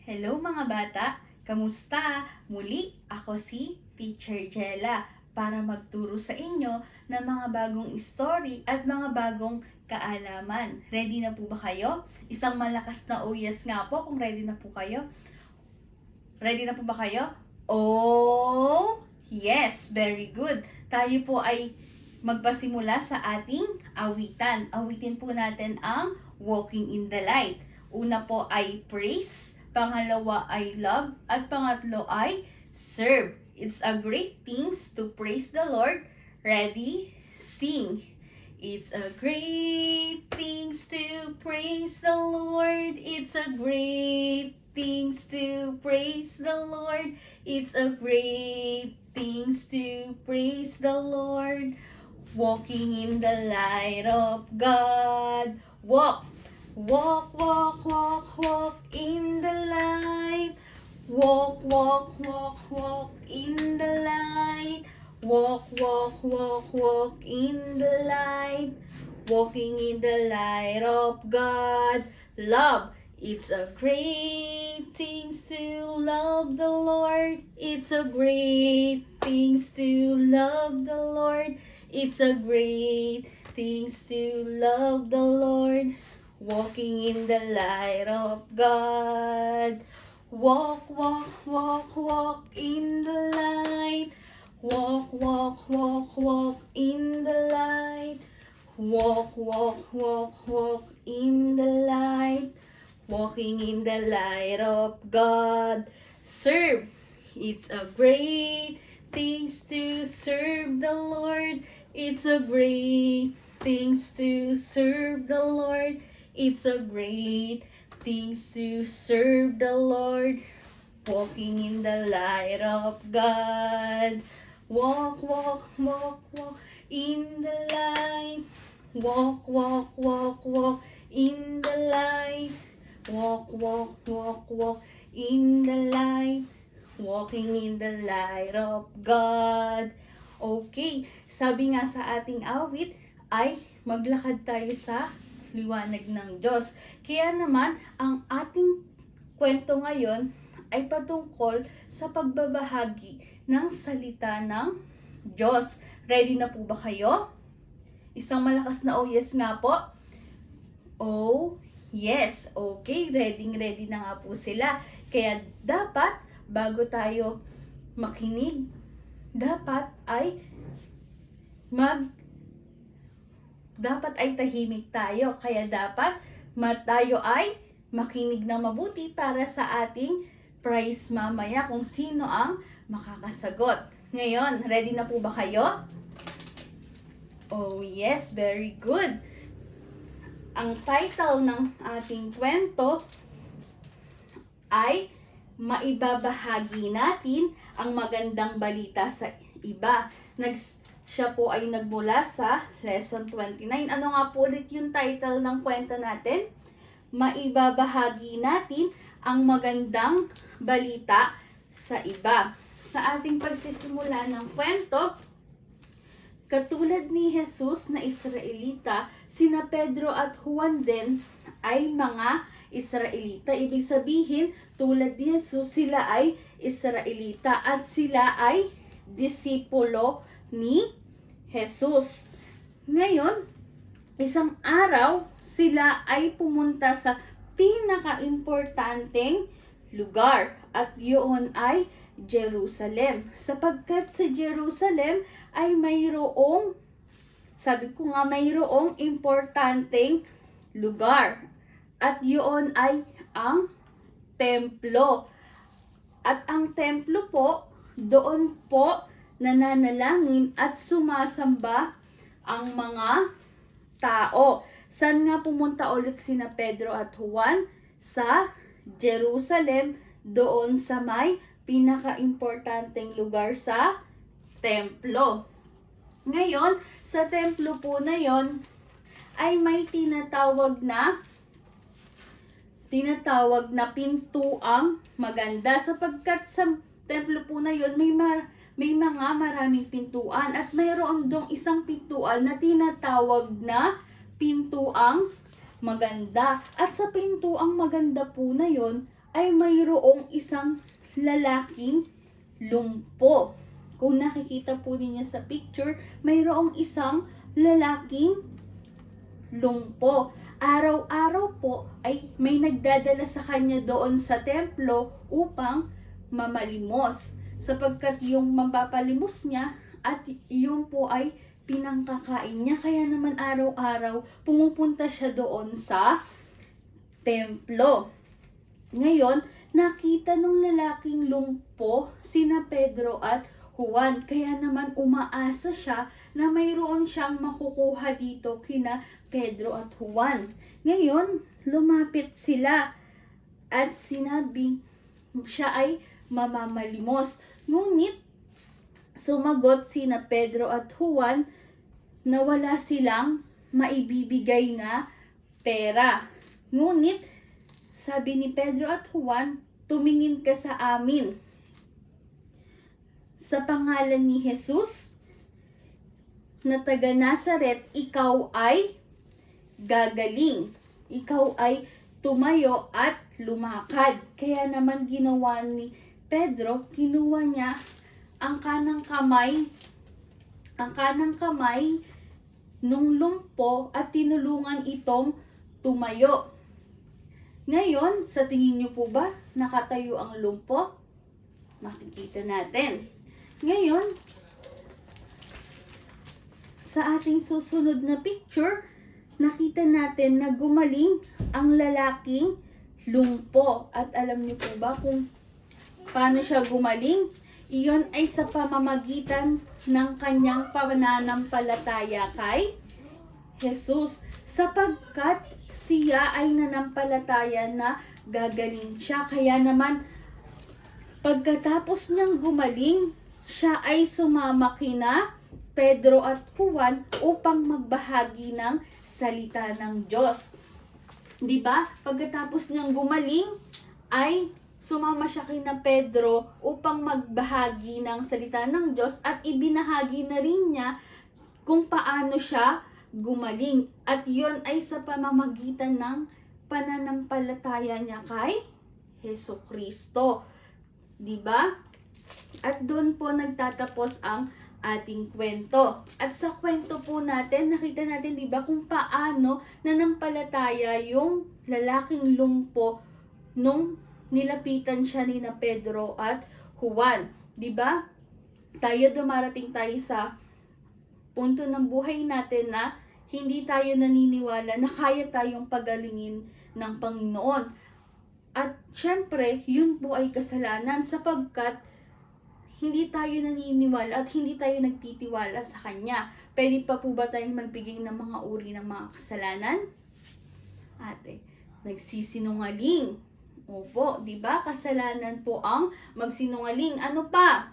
Hello mga bata! Kamusta? Muli, ako si Teacher Jella para magturo sa inyo ng mga bagong story at mga bagong kaalaman. Ready na po ba kayo? Isang malakas na oh yes nga po kung ready na po kayo. Ready na po ba kayo? Oh, yes! Very good! Tayo po ay magpasimula sa ating awitan. Awitin po natin ang Walking in the Light. Una po ay praise, pangalawa ay love, at pangatlo ay serve. It's a great thing to praise the Lord. Ready? Sing! It's a great thing to praise the Lord. It's a great thing to praise the Lord. It's a great thing to praise the Lord. Walking in the light of God. Walk, walk, walk, walk, walk in the light. Walk, walk, walk, walk in the light. Walk, walk, walk, walk in the light. Walking in the light of God. Love. It's a great thing to love the Lord. It's a great thing to love the Lord. It's a great thing to love the Lord. Walking in the light of God. Walk, walk, walk, walk in the light. Walk, walk, walk, walk in the light. Walk, walk, walk, walk in the light. Walking in the light of God. Serve. It's a great thing to serve the Lord. It's a great thing to serve the Lord. It's a great thing to serve the Lord. Walking in the light of God. Walk, walk, walk, walk in the light. Walk, walk, walk, walk in the light. Walk, walk, walk, walk in the light. Walking in the light of God. Okay, sabi nga sa ating awit ay maglakad tayo sa liwanag ng Diyos. Kaya naman, ang ating kwento ngayon ay patungkol sa pagbabahagi ng salita ng Diyos. Ready na po ba kayo? Isang malakas na oh yes nga po. Oh, yes. Okay, ready na nga po sila. Kaya dapat, bago tayo makinig, dapat ay tahimik tayo. Kaya dapat tayo ay makinig na mabuti para sa ating prize mamaya kung sino ang makakasagot. Ngayon, ready na po ba kayo? Oh yes, very good. Ang title ng ating kwento ay maibabahagi natin ang magandang balita sa iba. Siya po ay nagmula sa lesson 29. Ano nga po ulit yung title ng kwento natin? Maibabahagi natin ang magandang balita sa iba. Sa ating pagsisimula ng kwento, katulad ni Jesus na Israelita, sina Pedro at Juan din ay mga Israelita. Ibig sabihin, tulad ni Jesus, sila ay Israelita at sila ay disipulo ni Jesus. Ngayon, isang araw, sila ay pumunta sa pinaka-importanteng lugar at yun ay Jerusalem. Sapagkat sa Jerusalem ay mayroong, sabi ko nga, mayroong importanteng lugar. At yun ay ang templo. At ang templo po, doon po nananalangin at sumasamba ang mga tao. Saan nga pumunta ulit sina Pedro at Juan? Sa Jerusalem, doon sa may pinaka-importanteng lugar sa templo. Ngayon, sa templo po na yon ay may tinatawag na pintuang maganda, sapagkat sa templo po na yon may mga maraming pintuan at mayroon dong isang pintuan na tinatawag na pintuang maganda. At sa pintuang maganda po na yon ay mayroong isang lalaking lumpo. Kung nakikita po ninyo sa picture, mayroong isang lalaking lumpo. Araw-araw po ay may nagdadala sa kanya doon sa templo upang mamalimos. Sapagkat yung mapapalimos niya at yung po ay pinangkakain niya. Kaya naman araw-araw pumupunta siya doon sa templo. Ngayon, nakita nung lalaking lumpo sina Pedro at Juan. Kaya naman umaasa siya na mayroon siyang makukuha dito kina Pedro at Juan. Ngayon, lumapit sila at sinabing siya ay mamamalimos. Ngunit, sumagot sina Pedro at Juan na wala silang maibibigay na pera. Ngunit, sabi ni Pedro at Juan, tumingin ka sa amin. Sa pangalan ni Jesus na taga Nazaret, ikaw ay gagaling. Ikaw ay tumayo at lumakad. Kaya naman ginawa ni Pedro, kinuha niya ang kanang kamay nung lumpo at tinulungan itong tumayo. Ngayon, sa tingin niyo po ba nakatayo ang lumpo? Makikita natin. Ngayon, sa ating susunod na picture, nakita natin na gumaling ang lalaking lumpo. At alam niyo po ba kung paano siya gumaling? Iyon ay sa pamamagitan ng kanyang pananampalataya kay Jesus. Sapagkat siya ay nanampalataya na gagaling siya. Kaya naman, pagkatapos niyang gumaling, siya ay sumama kina Pedro at Juan upang magbahagi ng salita ng Diyos. 'Di ba? Pagkatapos niyang gumaling, ay sumama siya kina Pedro upang magbahagi ng salita ng Diyos at ibinahagi na rin niya kung paano siya gumaling. At 'yon ay sa pamamagitan ng pananampalataya niya kay Hesukristo. 'Di ba? At doon po nagtatapos ang ating kwento. At sa kwento po natin, nakita natin 'di ba kung paano nanampalataya yung lalaking lumpo nung nilapitan siya ni na Pedro at Juan. 'Di ba? Dumarating tayo sa punto ng buhay natin na hindi tayo naniniwala na kaya tayong pagalingin ng Panginoon. At syempre, yun po ay kasalanan sapagkat hindi tayo naniniwala at hindi tayo nagtitiwala sa Kanya. Pwede pa po ba tayong magbigay ng mga uri ng mga kasalanan? Ate, nagsisinungaling. Opo, di ba? Kasalanan po ang magsinungaling. Ano pa?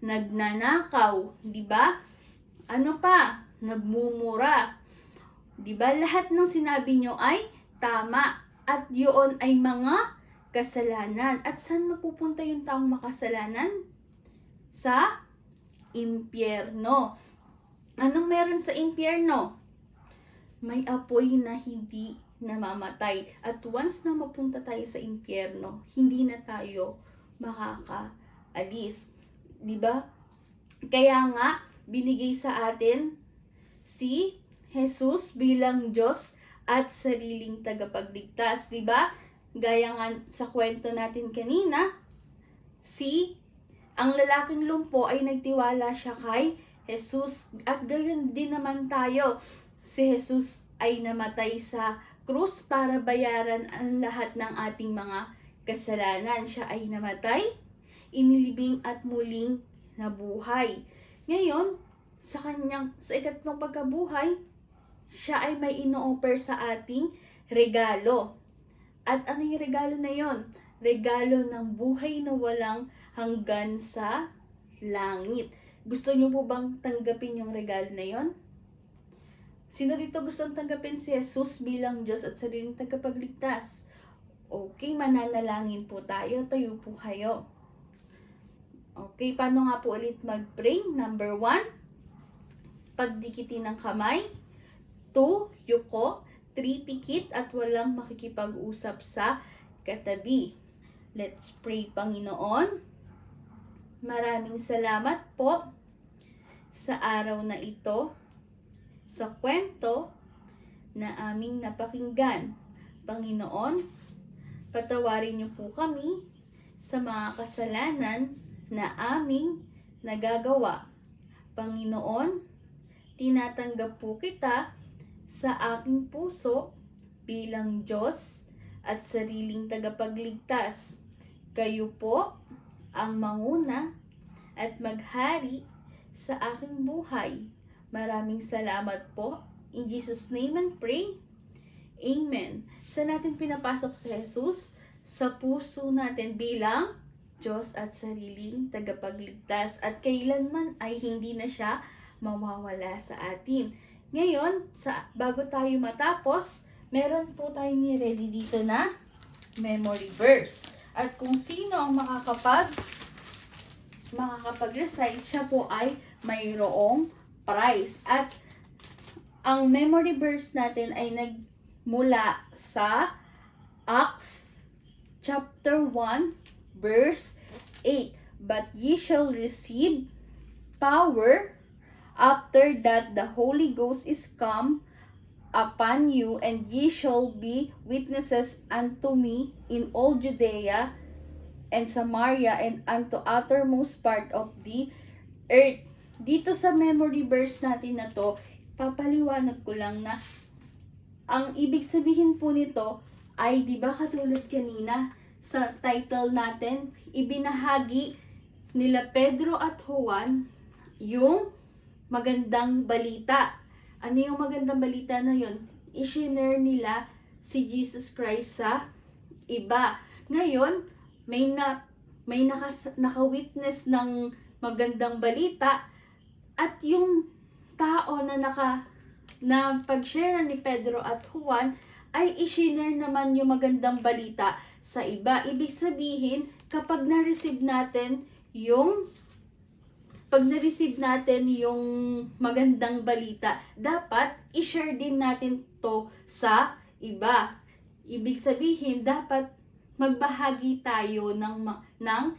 Nagnanakaw, di ba? Ano pa? Nagmumura. Di ba? Lahat ng sinabi nyo ay tama at yun ay mga kasalanan. At saan mapupunta yung taong makasalanan? Sa impyerno. Anong meron sa impyerno? May apoy na hindi namamatay. At once na mapunta tayo sa impyerno, hindi na tayo makakaalis. 'Di ba? Kaya nga, binigay sa atin si Jesus bilang Diyos at sariling tagapagligtas. 'Di ba? Gaya nga sa kwento natin kanina, ang lalaking lumpo ay nagtiwala siya kay Jesus. At gayon din naman tayo. Si Jesus ay namatay sa krus para bayaran ang lahat ng ating mga kasalanan. Siya ay namatay, inilibing at muling nabuhay. Ngayon, sa ikatlong pagkabuhay, siya ay may ino-offer sa ating regalo. At ano yung regalo na yon? Regalo ng buhay na walang hanggan sa langit. Gusto niyo po bang tanggapin yung regalo na yon? Sino dito gustong tanggapin si Jesus bilang Diyos at sariling tagapagligtas? Okay, mananalangin po tayo. Tayo po kayo. Okay, paano nga po ulit mag-pray? Number 1, pagdikitin ng kamay. 2, yuko. 3, pikit at walang makikipag-usap sa katabi. Let's pray. Panginoon, maraming salamat po sa araw na ito, sa kwento na aming napakinggan. Panginoon, patawarin niyo po kami sa mga kasalanan na aming nagagawa. Panginoon, tinatanggap po kita sa aking puso bilang Diyos at sariling tagapagligtas. Kayo po ang manguna at maghari sa aking buhay. Maraming salamat po. In Jesus' name and pray. Amen. Saan natin pinapasok si Jesus? Sa puso natin bilang Diyos at sariling tagapagligtas. At kailanman ay hindi na siya mawawala sa atin. Ngayon, bago tayo matapos, meron po tayong ni-ready dito na memory verse. At kung sino ang makakapag-recite, siya po ay mayroong prize. At ang memory verse natin ay nagmula sa Acts chapter 1 verse 8. But ye shall receive power after that the Holy Ghost is come upon you, and ye shall be witnesses unto me in all Judea and Samaria and unto uttermost part of the earth. Dito sa memory verse natin na to, papaliwanag ko lang na ang ibig sabihin po nito ay, di ba katulad kanina sa title natin, ibinahagi nila Pedro at Juan yung magandang balita. Ano yung magandang balita na yun? I-share nila si Jesus Christ sa iba. Ngayon, may naka-witness ng magandang balita at yung tao na pag-share ni Pedro at Juan ay i-share naman yung magandang balita sa iba. Ibig sabihin, kapag na-receive natin yung magandang balita, dapat i-share din natin to sa iba. Ibig sabihin, dapat magbahagi tayo ng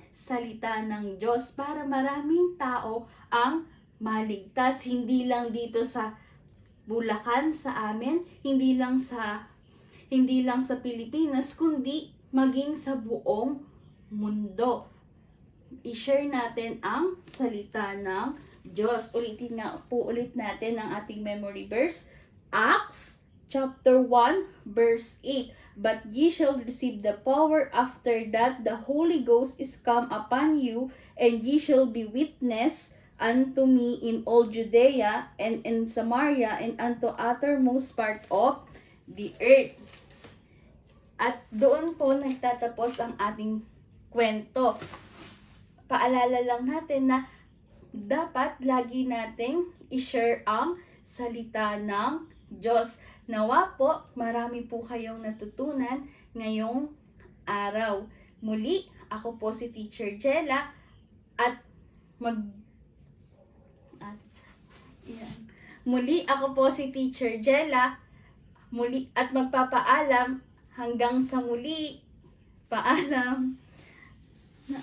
salita ng Diyos para maraming tao ang maligtas. Hindi lang dito sa Bulacan, sa amin, hindi lang sa Pilipinas, kundi maging sa buong mundo. I-share natin ang salita ng Diyos. Ulitin natin ang ating memory verse. Acts chapter 1 verse 8. But ye shall receive the power after that the Holy Ghost is come upon you, and ye shall be witness unto me in all Judea and in Samaria and unto uttermost part of the earth. At doon po nagtatapos ang ating kwento. Paalala lang natin na dapat lagi nating i-share ang salita ng Diyos. Nawa po, marami po kayong natutunan ngayong araw. Muli, ako po si Teacher Jella at Muli, ako po si Teacher Jella. Muli at magpapaalam hanggang sa muli. Paalam.